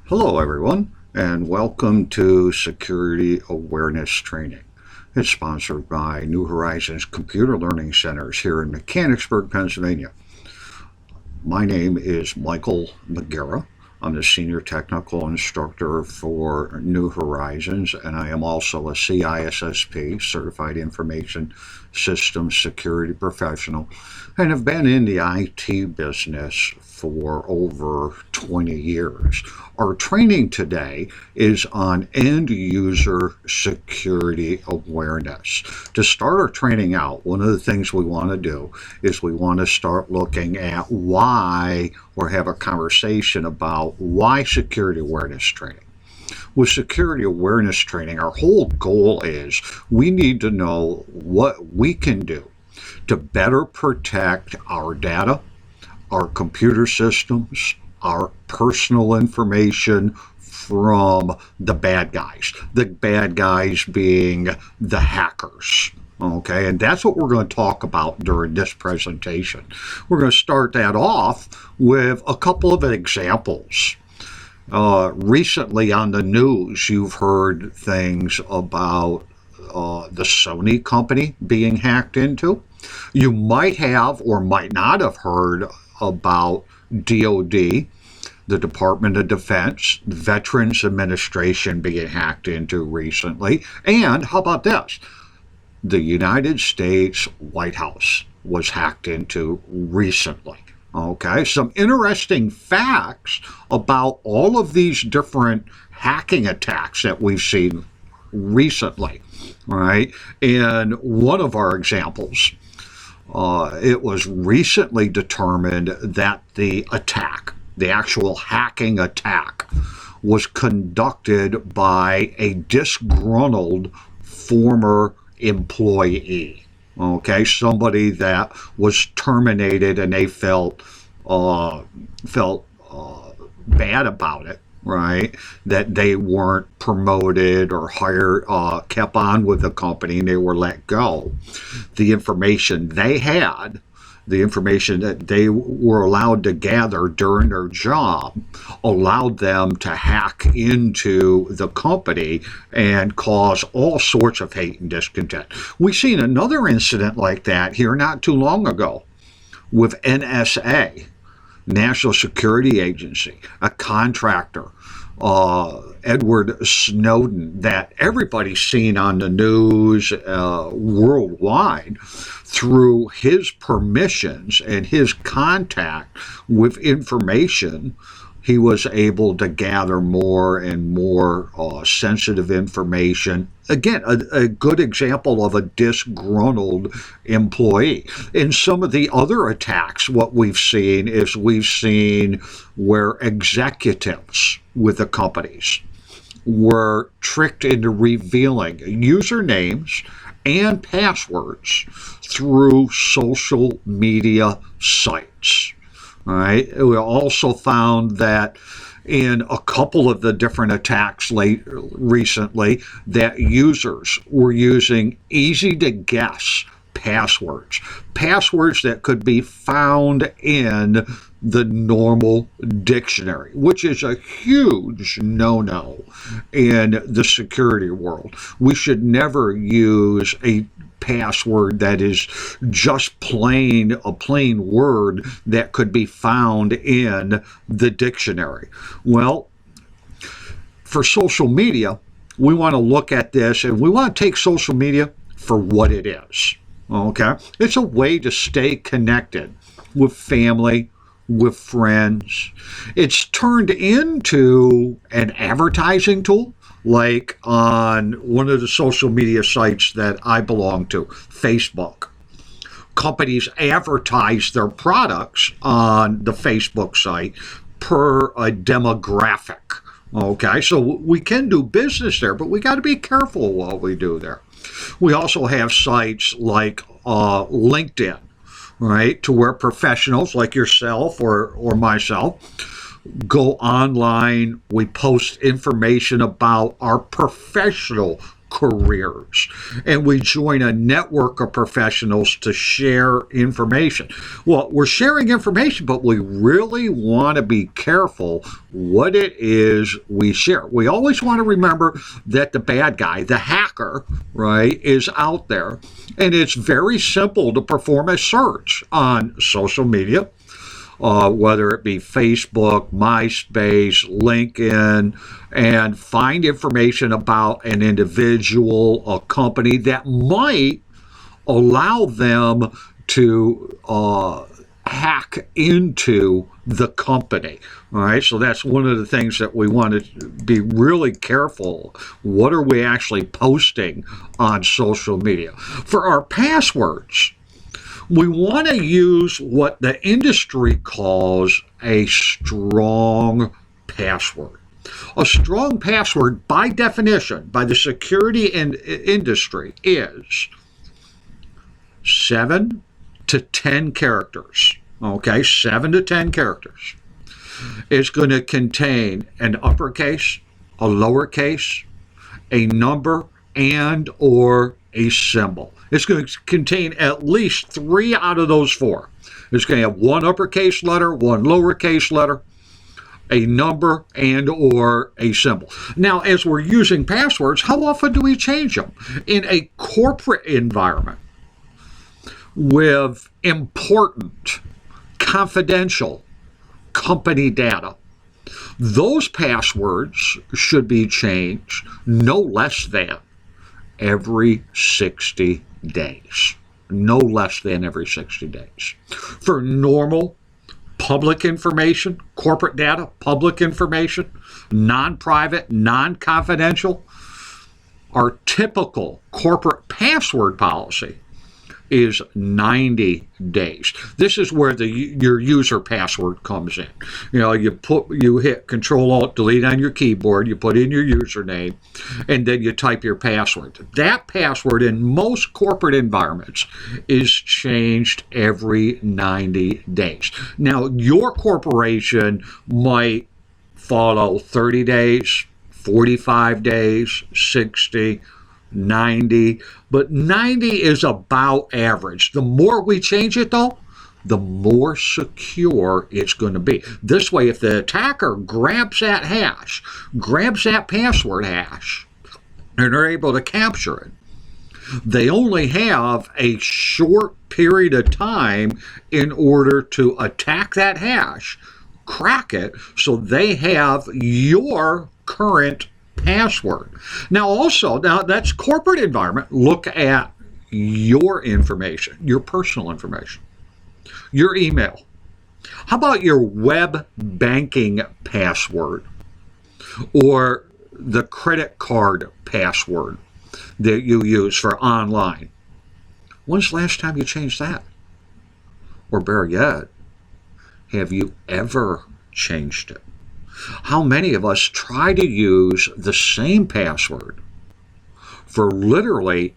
Hello, everyone, and welcome to Security Awareness Training. It's sponsored by New Horizons Computer Learning Centers here in Mechanicsburg, Pennsylvania. My name is Michael Magara. I'm the Senior Technical Instructor for New Horizons, and I am also a CISSP, Certified Information Systems Security Professional, and have been in the IT business for over 20 years. Our training today is on end user security awareness. To start our training out, one of the things we want to do is we want to start looking at why, or have a conversation about why security awareness training. With security awareness training, our whole goal is we need to know what we can do to better protect our data, our computer systems, our personal information from the bad guys. The bad guys being the hackers. Okay, and that's what we're going to talk about during this presentation. We're going to start that off with a couple of examples. Recently on the news, you've heard things about the Sony company being hacked into. You might have or might not have heard about DOD, the Department of Defense, Veterans Administration being hacked into recently. And how about this? The United States White House was hacked into recently. Okay, some interesting facts about all of these different hacking attacks that we've seen recently, right? And one of our examples, it was recently determined that the attack, the actual hacking attack, was conducted by a disgruntled former employee. Okay, somebody that was terminated and they felt bad about it, right? That they weren't promoted or hired, kept on with the company, and they were let go. The information they had, the information that they were allowed to gather during their job, allowed them to hack into the company and cause all sorts of hate and discontent. We've seen another incident like that here not too long ago with NSA, National Security Agency, a contractor, Edward Snowden, that everybody's seen on the news worldwide. Through his permissions and his contact with information, he was able to gather more and more sensitive information. Again, a good example of a disgruntled employee. In some of the other attacks, what we've seen is where executives with the companies were tricked into revealing usernames and passwords through social media sites. All right. We also found that in a couple of the different attacks recently that users were using easy to guess passwords that could be found in the normal dictionary, which is a huge no-no in the security world. We should never use a password that is just a plain word that could be found in the dictionary. Well, for social media, we want to look at this and we want to take social media for what it is. Okay? It's a way to stay connected with family, with friends. It's turned into an advertising tool, like on one of the social media sites that I belong to, Facebook. Companies advertise their products on the Facebook site per a demographic. Okay, so we can do business there, but we got to be careful what we do there. We also have sites like LinkedIn, right, to where professionals like yourself or myself go online. We post information about our professional careers, and we join a network of professionals to share information. Well, we're sharing information, but we really want to be careful what it is we share. We always want to remember that the bad guy, the hacker, right, is out there, and it's very simple to perform a search on social media. Whether it be Facebook, MySpace, LinkedIn, and find information about an individual, a company that might allow them to hack into the company. All right, so that's one of the things that we want to be really careful. What are we actually posting on social media? For our passwords, we want to use what the industry calls a strong password. A strong password, by definition, by the security industry, is 7 to 10 characters. Okay, 7 to 10 characters. It's going to contain an uppercase, a lowercase, a number, and or a symbol. It's going to contain at least 3 out of those 4. It's going to have one uppercase letter, one lowercase letter, a number, and or a symbol. Now, as we're using passwords, how often do we change them? In a corporate environment with important, confidential company data, those passwords should be changed no less than every 60 days. No less than every 60 days. For normal public information, corporate data, public information, non-private, non-confidential, our typical corporate password policy is 90 days. This is where your user password comes in. You hit Control-Alt-Delete on your keyboard, you put in your username, and then you type your password. That password in most corporate environments is changed every 90 days. Now, your corporation might follow 30 days, 45 days, 60, 90, but 90 is about average. The more we change it, though, the more secure it's going to be. This way, if the attacker grabs that hash, grabs that password hash, and they're able to capture it, they only have a short period of time in order to attack that hash, crack it, so they have your current password. Now that's corporate environment. Look at your information, your personal information, your email. How about your web banking password or the credit card password that you use for online? When's the last time you changed that? Or better yet, have you ever changed it? How many of us try to use the same password for literally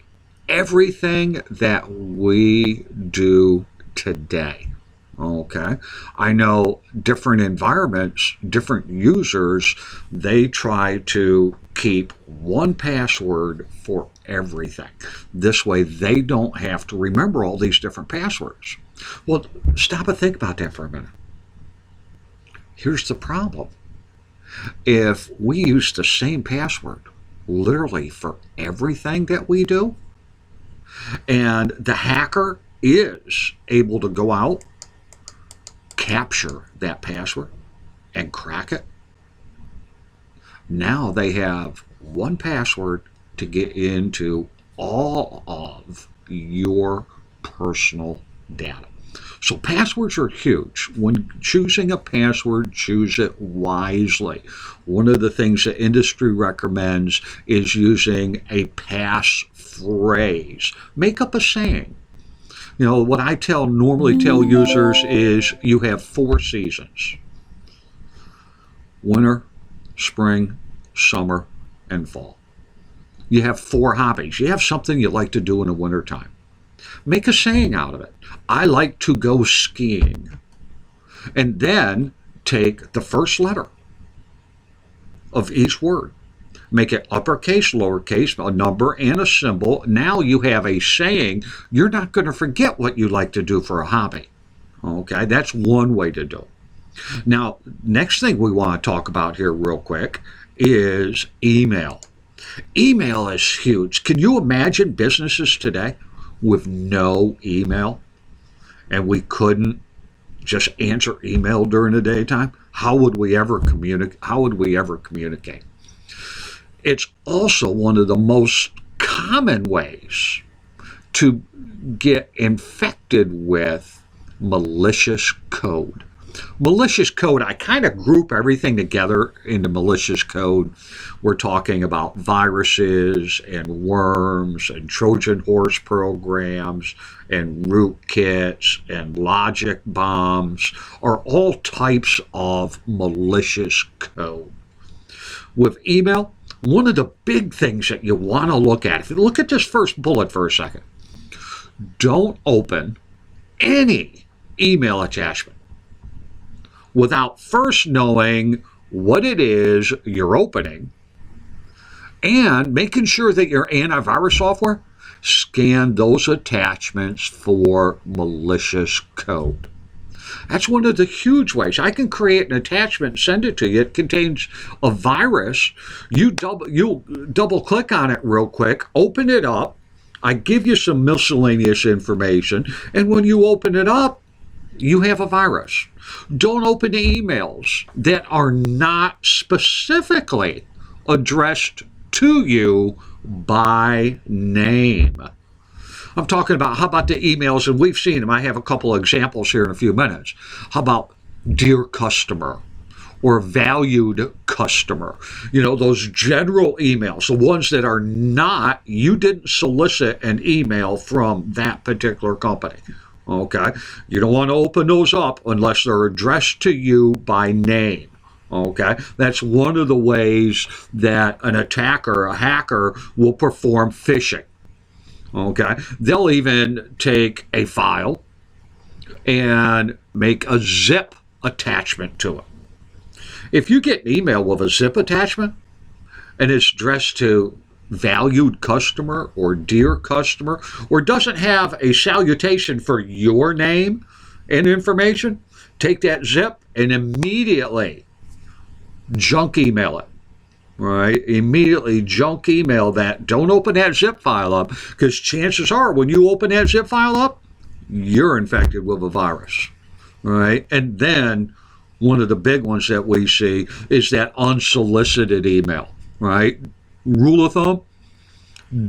everything that we do today? Okay. I know different environments, different users, they try to keep one password for everything. This way they don't have to remember all these different passwords. Well, stop and think about that for a minute. Here's the problem. If we use the same password literally for everything that we do, and the hacker is able to go out, capture that password, and crack it, now they have one password to get into all of your personal data. So passwords are huge. When choosing a password, choose it wisely. One of the things the industry recommends is using a passphrase. Make up a saying. What I normally tell users is you have 4 seasons: winter, spring, summer, and fall. You have 4 hobbies. You have something you like to do in the wintertime. Make a saying out of it. I like to go skiing. And then take the first letter of each word Make it uppercase, lowercase, a number, and a symbol. Now you have a saying. You're not going to forget what you like to do for a hobby. Okay, that's one way to do it. Now, next thing we want to talk about here real quick is email. Email is huge. Can you imagine businesses today with no email? And we couldn't just answer email during the daytime? How would we ever communicate? It's also one of the most common ways to get infected with malicious code. Malicious code, I kind of group everything together into malicious code. We're talking about viruses and worms and Trojan horse programs and rootkits and logic bombs, are all types of malicious code. With email, one of the big things that you want to look at, if you look at this first bullet for a second, don't open any email attachment without first knowing what it is you're opening and making sure that your antivirus software scan those attachments for malicious code. That's one of the huge ways. I can create an attachment and send it to you. It contains a virus. You double click on it real quick, open it up. I give you some miscellaneous information, and when you open it up, you have a virus. Don't open emails that are not specifically addressed to you by name. I'm talking about, how about the emails, and we've seen them. I have a couple of examples here in a few minutes. How about dear customer or valued customer? You know, those general emails, the ones that are not, you didn't solicit an email from that particular company. Okay, you don't want to open those up unless they're addressed to you by name. Okay, that's one of the ways that an attacker, a hacker, will perform phishing. Okay, they'll even take a file and make a zip attachment to it. If you get an email with a zip attachment and it's addressed to valued customer or dear customer, or doesn't have a salutation for your name and information, take that zip and immediately junk email it. Right? Immediately junk email that. Don't open that zip file up, because chances are when you open that zip file up, you're infected with a virus. Right? And then one of the big ones that we see is that unsolicited email. Right? Rule of thumb,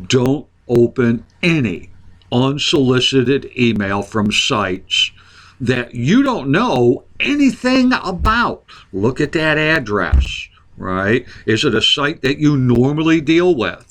don't open any unsolicited email from sites that you don't know anything about. Look at that address, right? Is it a site that you normally deal with?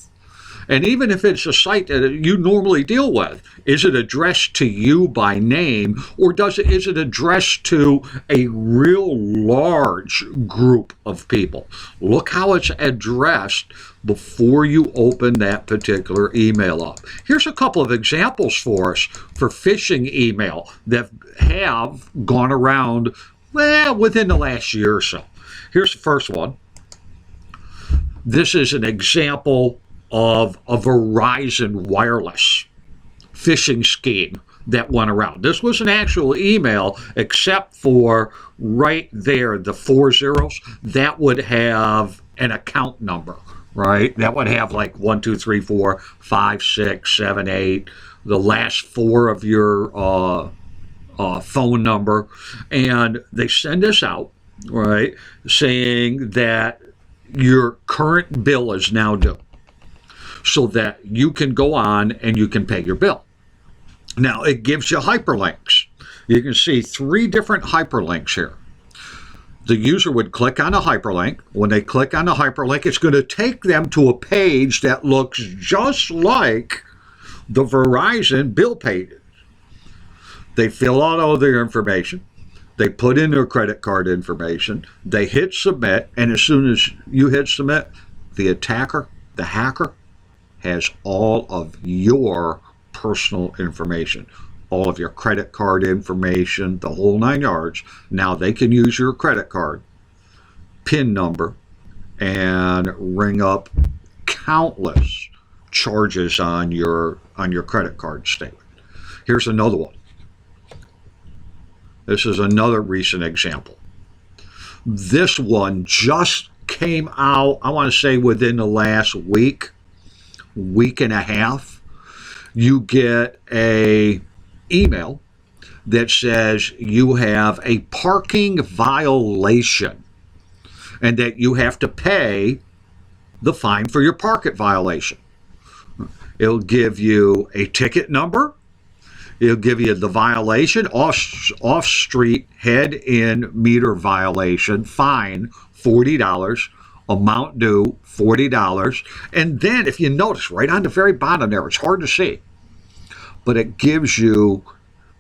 And even if it's a site that you normally deal with, is it addressed to you by name, or is it addressed to a real large group of people? Look how it's addressed before you open that particular email up. Here's a couple of examples for us for phishing email that have gone around, within the last year or so. Here's the first one. This is an example of a Verizon wireless phishing scheme that went around. This was an actual email, except for right there, the 4 zeros, that would have an account number, right? That would have like 1, 2, 3, 4, 5, 6, 7, 8, the last 4 of your phone number. And they send this out, right, saying that your current bill is now due, so that you can go on and you can pay your bill. Now, it gives you hyperlinks. You can see 3 different hyperlinks here. The user would click on a hyperlink. When they click on the hyperlink, it's going to take them to a page that looks just like the Verizon bill page. They fill out all their information. They put in their credit card information. They hit submit, and as soon as you hit submit, the attacker, the hacker, has all of your personal information, all of your credit card information, the whole 9 yards. Now they can use your credit card, PIN number, and ring up countless charges on your credit card statement. Here's another one. This is another recent example. This one just came out, I want to say within the last week and a half. You get a email that says you have a parking violation and that you have to pay the fine for your parking violation. It'll give you a ticket number. It'll give you the violation, off-street head-in meter violation, fine $40, amount due $40. And then if you notice right on the very bottom there, it's hard to see, but it gives you,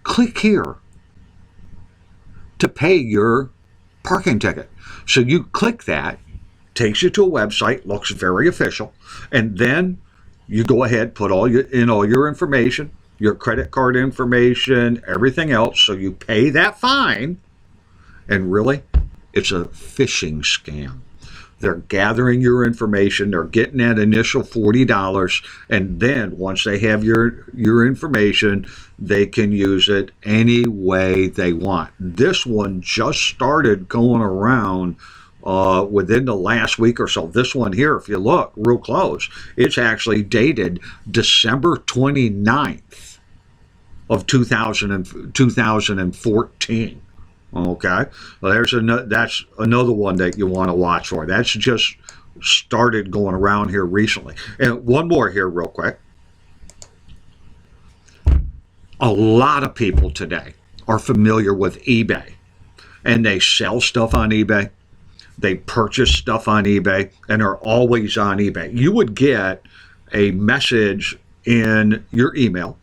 click here to pay your parking ticket. So you click that, takes you to a website, looks very official, and then you go ahead, put all your information, your credit card information, everything else, so you pay that fine, and really, it's a phishing scam. They're gathering your information, they're getting that initial $40, and then once they have your information, they can use it any way they want. This one just started going around within the last week or so. This one here, if you look real close, it's actually dated December 29th of 2014. Okay, well, that's another one that you want to watch for. That's just started going around here recently. And one more here real quick. A lot of people today are familiar with eBay, and they sell stuff on eBay. They purchase stuff on eBay, and are always on eBay. You would get a message in your email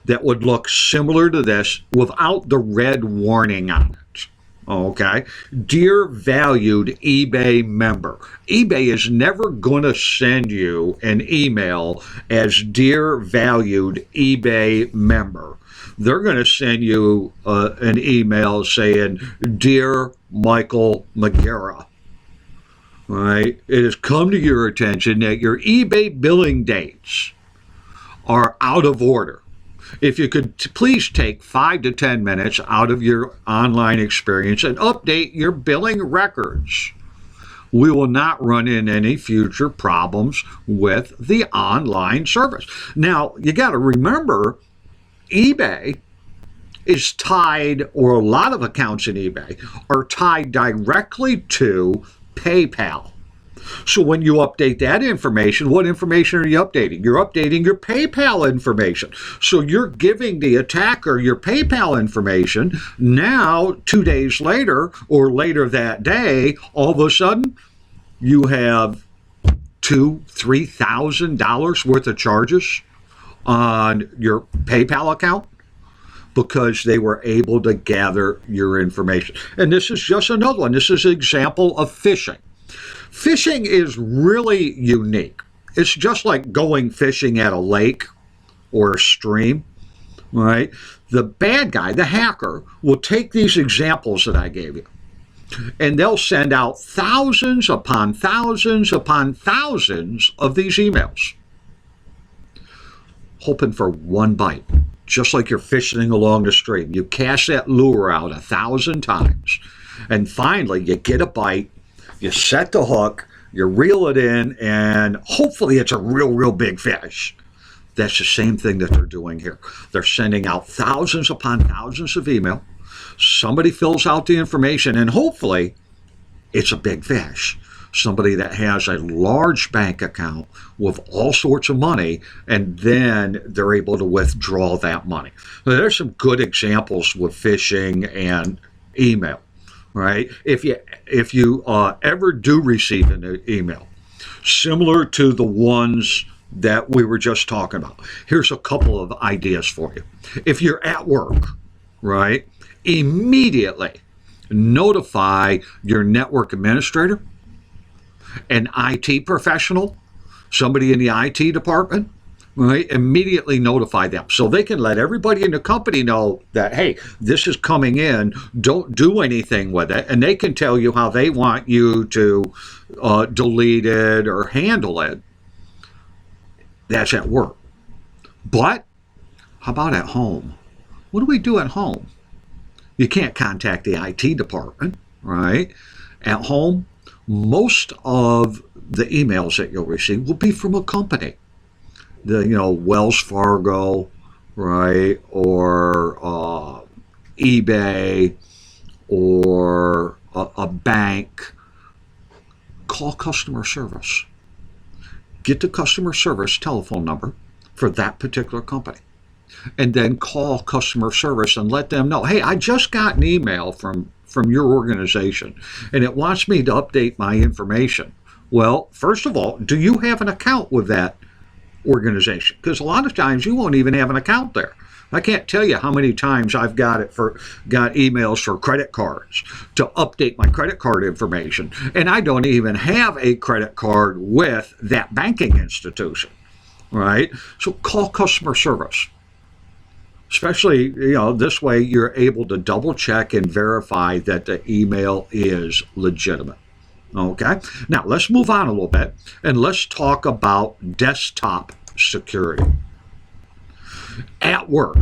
that would look similar to this without the red warning on it. Okay? Dear valued eBay member. eBay is never going to send you an email as dear valued eBay member. They're going to send you an email saying, Dear Michael Magara. All right? It has come to your attention that your eBay billing dates are out of order. If you could please take 5 to 10 minutes out of your online experience and update your billing records. We will not run into any future problems with the online service. Now, you got to remember, eBay is tied, or a lot of accounts in eBay are tied directly to PayPal. So when you update that information, what information are you updating? You're updating your PayPal information. So you're giving the attacker your PayPal information. Now, 2 days later, or later that day, all of a sudden, you have $2,000-$3,000 worth of charges on your PayPal account because they were able to gather your information. And this is just another one. This is an example of phishing. Fishing is really unique. It's just like going fishing at a lake or a stream, right? The bad guy, the hacker, will take these examples that I gave you, and they'll send out thousands upon thousands upon thousands of these emails, hoping for one bite. Just like you're fishing along the stream. You cast that lure out 1,000 times, and finally you get a bite. You set the hook, you reel it in, and hopefully it's a real big fish. That's the same thing that they're doing here. They're sending out thousands upon thousands of email. Somebody fills out the information, and hopefully it's a big fish. Somebody that has a large bank account with all sorts of money, and then they're able to withdraw that money. Now, there's some good examples with phishing and email. Right? If you ever do receive an email similar to the ones that we were just talking about, here's a couple of ideas for you. If you're at work, right, immediately notify your network administrator, an IT professional, somebody in the IT department, right? Immediately notify them so they can let everybody in the company know that, hey, this is coming in. Don't do anything with it. And they can tell you how they want you to delete it or handle it. That's at work. But how about at home? What do we do at home? You can't contact the IT department, right? At home, most of the emails that you'll receive will be from a company. Wells Fargo, right? Or eBay, or a bank. Call customer service. Get the customer service telephone number for that particular company. And then call customer service and let them know, hey, I just got an email from your organization and it wants me to update my information. Well, first of all, do you have an account with that organization? Because a lot of times you won't even have an account there. I can't tell you how many times I've got emails for credit cards to update my credit card information, and I don't even have a credit card with that banking institution, right? So call customer service. Especially, this way you're able to double check and verify that the email is legitimate. Okay? Now, let's move on a little bit and let's talk about desktop security. At work,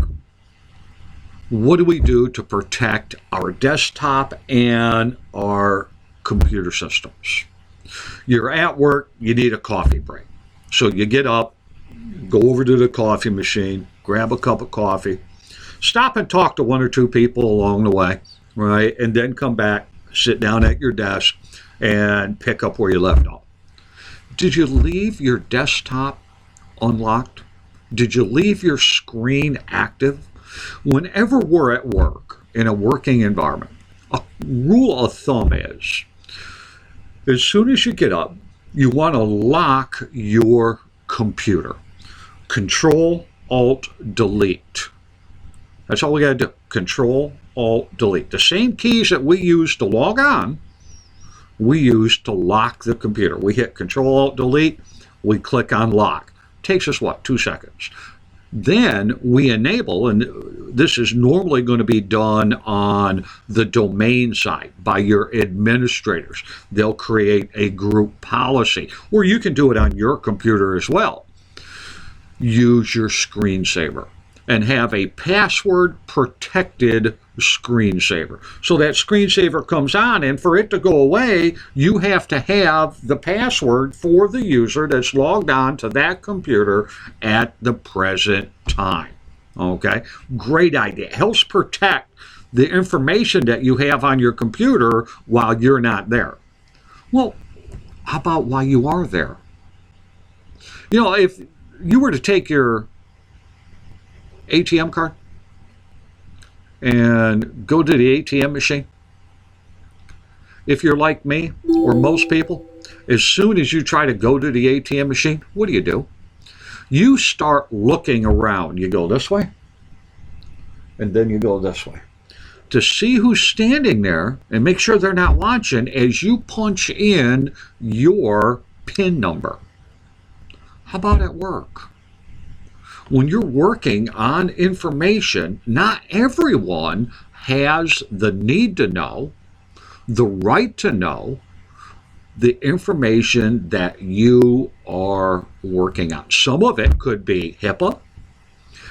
what do we do to protect our desktop and our computer systems? You're at work, you need a coffee break. So you get up, go over to the coffee machine, grab a cup of coffee, stop and talk to one or two people along the way, right? And then come back, sit down at your desk, and pick up where you left off. Did you leave your desktop unlocked? Did you leave your screen active? Whenever we're at work, in a working environment, a rule of thumb is, as soon as you get up, you want to lock your computer. Control, Alt, Delete. That's all we got to do. Control, Alt, Delete. The same keys that we use to log on, we use to lock the computer. We hit Control, Alt, Delete. We click on lock. Takes us, 2 seconds. Then we enable, and this is normally going to be done on the domain side by your administrators. They'll create a group policy, or you can do it on your computer as well. Use your screensaver and have a password protected screensaver. So that screensaver comes on, and for it to go away, you have to have the password for the user that's logged on to that computer at the present time. Okay? Great idea. Helps protect the information that you have on your computer while you're not there. Well, how about while you are there? If you were to take your ATM card and go to the ATM machine, if you're like me or most people, as soon as you try to go to the ATM machine, what do? You start looking around. You go this way, and then you go this way to see who's standing there and make sure they're not watching as you punch in your PIN number. How about at work? When you're working on information, not everyone has the need to know, the right to know, the information that you are working on. Some of it could be HIPAA.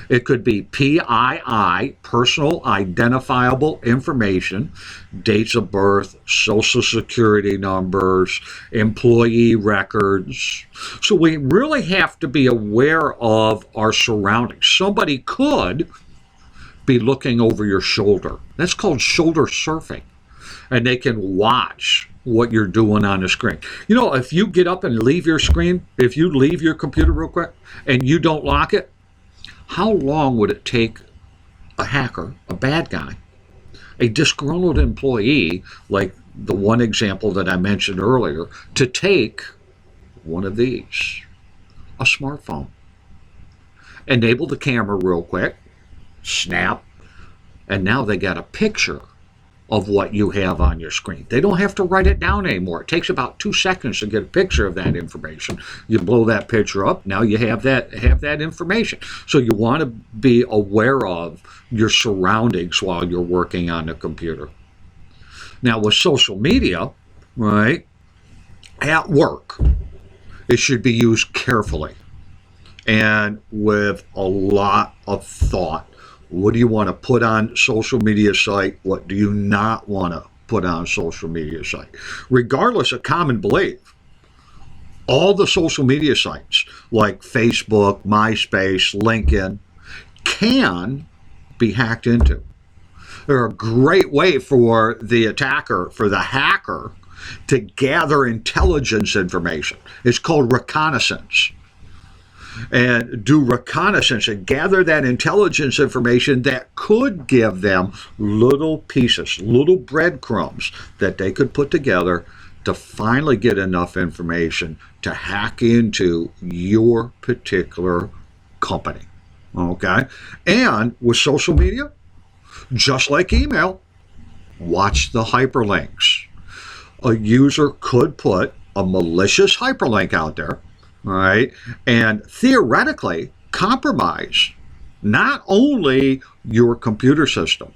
It could be PII, personal identifiable information, dates of birth, social security numbers, employee records. So we really have to be aware of our surroundings. Somebody could be looking over your shoulder. That's called shoulder surfing. And they can watch what you're doing on the screen. If you get up and leave your screen, if you leave your computer real quick and you don't lock it, how long would it take a hacker, a bad guy, a disgruntled employee, like the one example that I mentioned earlier, to take one of these, a smartphone, enable the camera real quick, snap, and now they got a picture of what you have on your screen. They don't have to write it down anymore. It takes about 2 seconds to get a picture of that information. You blow that picture up, now you have that information. So you want to be aware of your surroundings while you're working on the computer. Now with social media, right, at work, it should be used carefully and with a lot of thought. What do you want to put on social media site? What do you not want to put on social media site? Regardless of common belief, all the social media sites like Facebook, MySpace, LinkedIn can be hacked into. They're a great way for the attacker, for the hacker, to gather intelligence information. It's called reconnaissance. And do reconnaissance and gather that intelligence information that could give them little pieces, little breadcrumbs that they could put together to finally get enough information to hack into your particular company. Okay? And with social media, just like email, watch the hyperlinks. A user could put a malicious hyperlink out there, right, and theoretically compromise not only your computer system,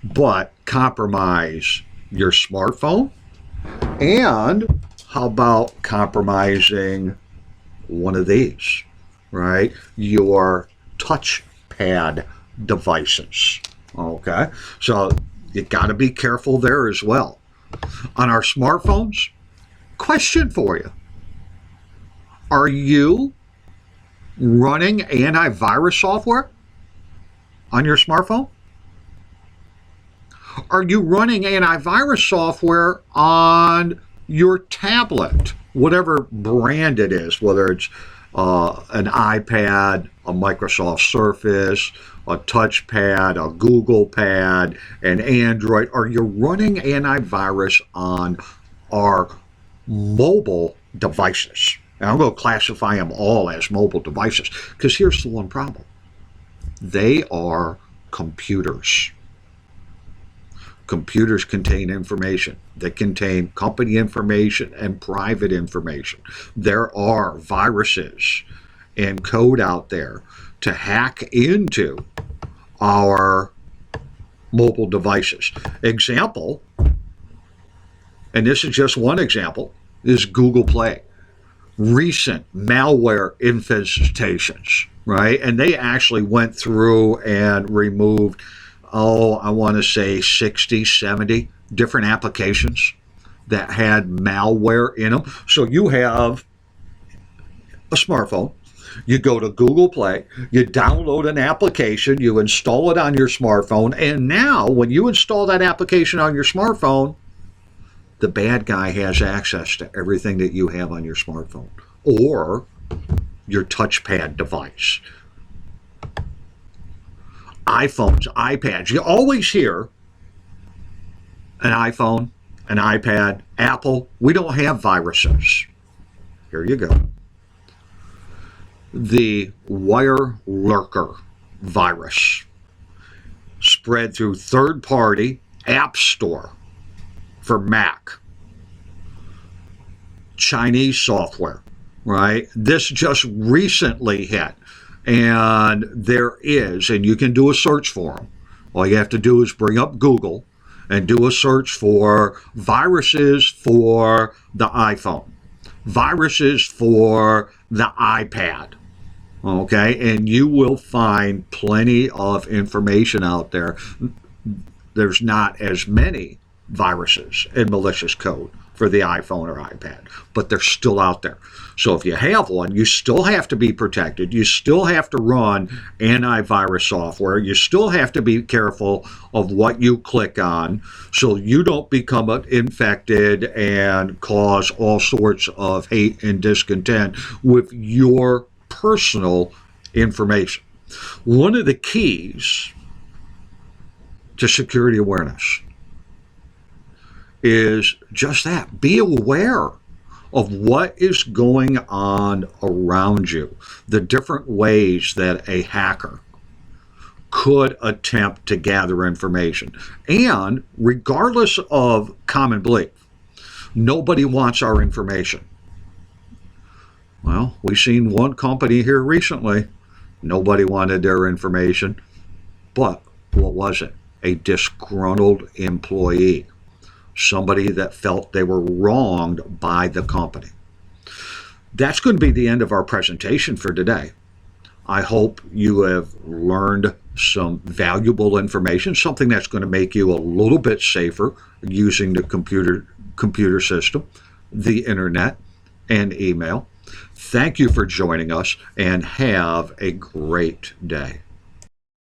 but compromise your smartphone, and how about compromising one of these, right, your touchpad devices. Okay, so you got to be careful there as well. On our smartphones, question for you. Are you running antivirus software on your smartphone? Are you running antivirus software on your tablet, whatever brand it is, whether it's an iPad, a Microsoft Surface, a touchpad, a Google Pad, an Android? Are you running antivirus on our mobile devices? And I'm going to classify them all as mobile devices, because here's the one problem. They are computers. Computers contain information. They contain company information and private information. There are viruses and code out there to hack into our mobile devices. Example, and this is just one example, is Google Play. Recent malware infestations, right? And they actually went through and removed, I want to say 60, 70 different applications that had malware in them. So you have a smartphone, you go to Google Play, you download an application, you install it on your smartphone, and now when you install that application on your smartphone, the bad guy has access to everything that you have on your smartphone or your touchpad device. iPhones, iPads. You always hear an iPhone, an iPad, Apple. We don't have viruses. Here you go. The wire lurker virus spread through third-party app store for Mac, Chinese software, right? This just recently hit, and there is, and you can do a search for them. All you have to do is bring up Google and do a search for viruses for the iPhone, viruses for the iPad, okay? And you will find plenty of information out there. There's not as many viruses and malicious code for the iPhone or iPad, but they're still out there. So if you have one, you still have to be protected. You still have to run antivirus software. You still have to be careful of what you click on so you don't become infected and cause all sorts of hate and discontent with your personal information. One of the keys to security awareness is just that. Be aware of what is going on around you, the different ways that a hacker could attempt to gather information. And regardless of common belief, nobody wants our information. Well, we've seen one company here recently. Nobody wanted their information. But what was it? A disgruntled employee. Somebody that felt they were wronged by the company. That's going to be the end of our presentation for today. I hope you have learned some valuable information, something that's going to make you a little bit safer using the computer system, the internet, and email. Thank you for joining us, and have a great day.